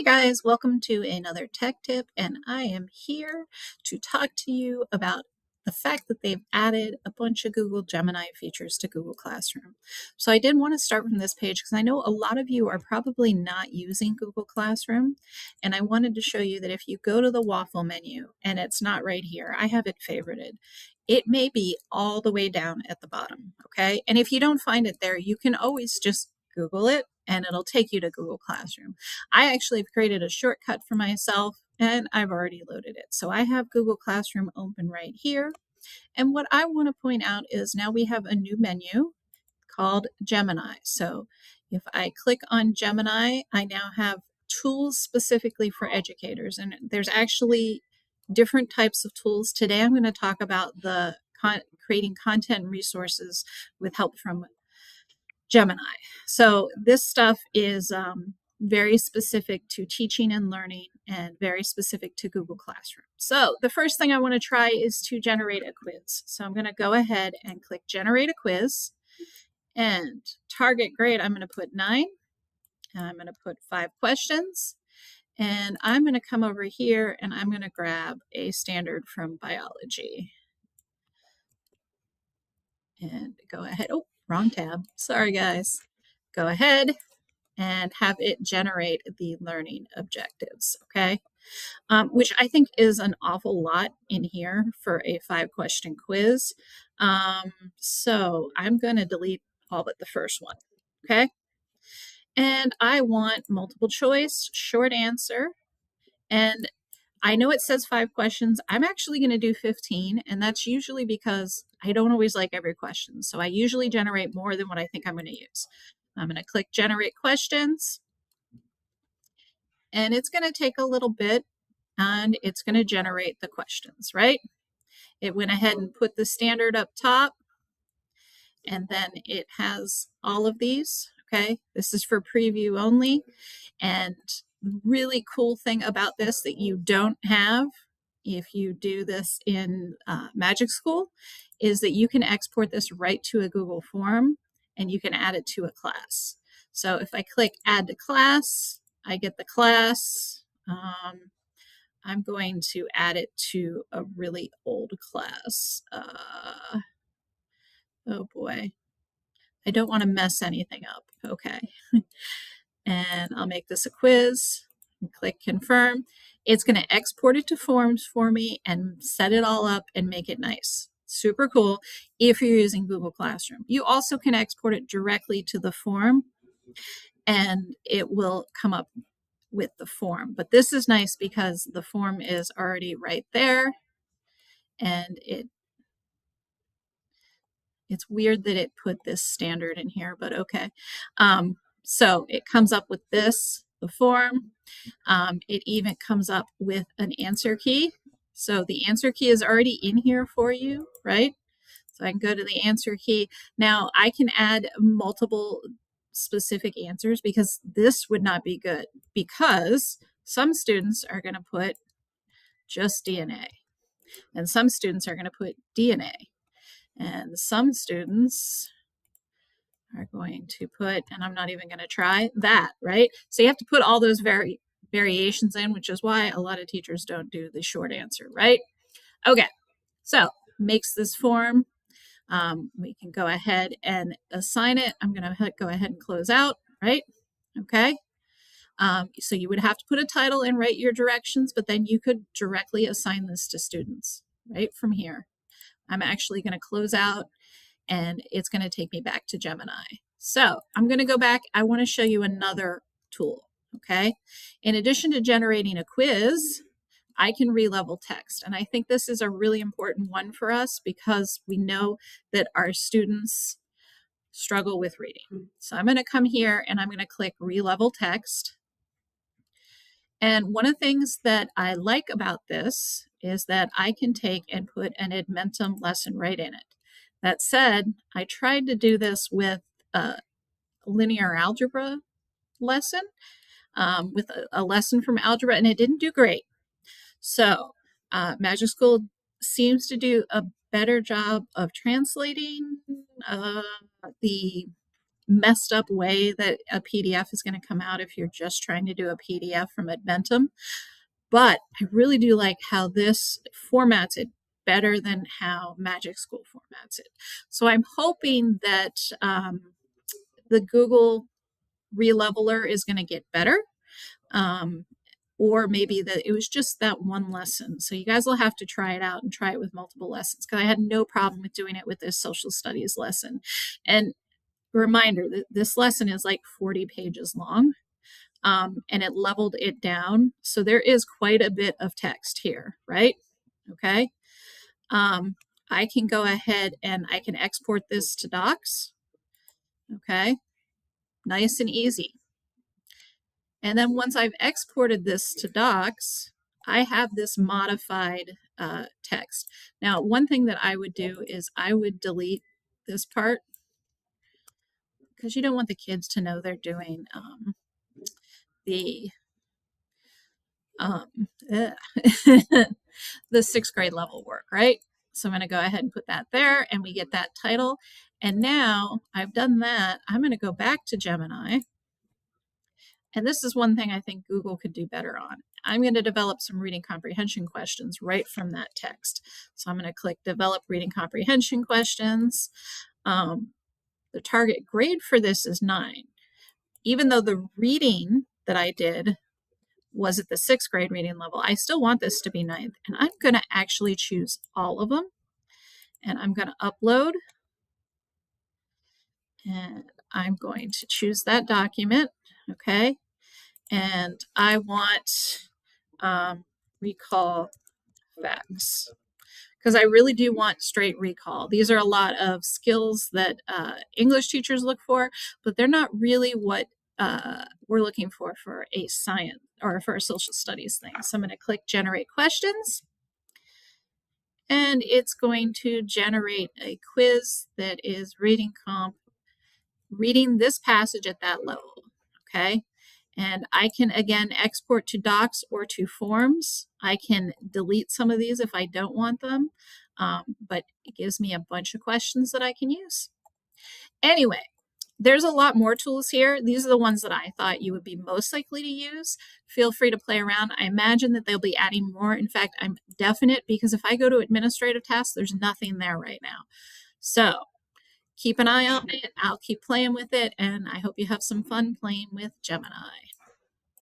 guys, welcome to another tech tip, and I am here to talk to you about the fact that they've added a bunch of Google Gemini features to Google Classroom. So I did want to start from this page because I know a lot of you are probably not using Google Classroom, and I wanted to show you that if you go to the waffle menu, and it's not right here, I have it favorited. It may be all the way down at the bottom, okay? And if you don't find it there, you can always just Google it and it'll take you to Google Classroom. I actually have created a shortcut for myself and I've already loaded it. So I have Google Classroom open right here. And what I want to point out is now we have a new menu called Gemini. So if I click on Gemini, I now have tools specifically for educators. And there's actually different types of tools. Today I'm going to talk about the creating content and resources with help from Gemini. So this stuff is very specific to teaching and learning and very specific to Google Classroom. So the first thing I want to try is to generate a quiz. So I'm going to go ahead and click Generate a Quiz, and target grade I'm going to put 9, and I'm going to put 5 questions, and I'm going to come over here and I'm going to grab a standard from biology and go ahead. Oh, wrong tab. Sorry, guys. Go ahead and have it generate the learning objectives, okay? Which I think is an awful lot in here for a 5-question quiz. So I'm going to delete all but the first one, okay? And I want multiple choice, short answer, and I know it says 5 questions. I'm actually going to do 15, and that's usually because I don't always like every question. So I usually generate more than what I think I'm going to use. I'm going to click Generate Questions, and it's going to take a little bit, and it's going to generate the questions, right? It went ahead and put the standard up top, and then it has all of these, okay? This is for preview only, and really cool thing about this that you don't have if you do this in Magic School is that you can export this right to a Google form and you can add it to a class. So if I click Add to Class, I get the class. I'm going to add it to a really old class. Oh boy, I don't want to mess anything up. Okay. And I'll make this a quiz and click confirm. It's going to export it to forms for me and set it all up and make it nice. Super cool if you're using Google Classroom. You also can export it directly to the form and it will come up with the form. But this is nice because the form is already right there, and it's weird that it put this standard in here, but okay. So it comes up with this, the form. It even comes up with an answer key. So the answer key is already in here for you, right? So I can go to the answer key. Now I can add multiple specific answers because this would not be good because some students are going to put just DNA and some students are going to put DNA. And some students are going to put, and I'm not even going to try that, right? So you have to put all those variations in, which is why a lot of teachers don't do the short answer, right? Okay, so makes this form. We can go ahead and assign it. I'm going to go ahead and close out, right? Okay. So you would have to put a title and write your directions, but then you could directly assign this to students right from here. I'm actually going to close out and it's going to take me back to Gemini. So I'm going to go back. I want to show you another tool, okay? In addition to generating a quiz, I can re-level text. And I think this is a really important one for us because we know that our students struggle with reading. So I'm going to come here and I'm going to click re-level text. And one of the things that I like about this is that I can take and put an Edmentum lesson right in it. That said, I tried to do this with a linear algebra lesson, with a lesson from algebra, and it didn't do great. So Magic School seems to do a better job of translating the messed up way that a PDF is going to come out if you're just trying to do a PDF from Edmentum. But I really do like how this formats it better than how Magic School formats it. So I'm hoping that the Google Releveler is going to get better. Or maybe that it was just that one lesson. So you guys will have to try it out and try it with multiple lessons, because I had no problem with doing it with this social studies lesson. And reminder that this lesson is like 40 pages long, and it leveled it down. So there is quite a bit of text here, right? Okay. I can go ahead and I can export this to docs. Okay. Nice and easy. And then once I've exported this to docs, I have this modified text. Now, one thing that I would do is I would delete this part, because you don't want the kids to know they're doing the the 6th grade level work, right? So I'm going to go ahead and put that there, and we get that title. And now I've done that, I'm going to go back to Gemini. And this is one thing I think Google could do better on. I'm going to develop some reading comprehension questions right from that text. So I'm going to click develop reading comprehension questions. The target grade for this is 9. Even though the reading that I did was at the 6th grade reading level, I still want this to be 9th. And I'm going to actually choose all of them. And I'm going to upload. And I'm going to choose that document. Okay. And I want recall facts, because I really do want straight recall. These are a lot of skills that English teachers look for, but they're not really what we're looking for a science or for a social studies thing. So I'm going to click generate questions, and it's going to generate a quiz that is reading this passage at that level. Okay. And I can, again, export to docs or to forms. I can delete some of these if I don't want them, but it gives me a bunch of questions that I can use. Anyway, there's a lot more tools here. These are the ones that I thought you would be most likely to use. Feel free to play around. I imagine that they'll be adding more. In fact, I'm definite, because if I go to administrative tasks, there's nothing there right now. So keep an eye on it. I'll keep playing with it, and I hope you have some fun playing with Gemini.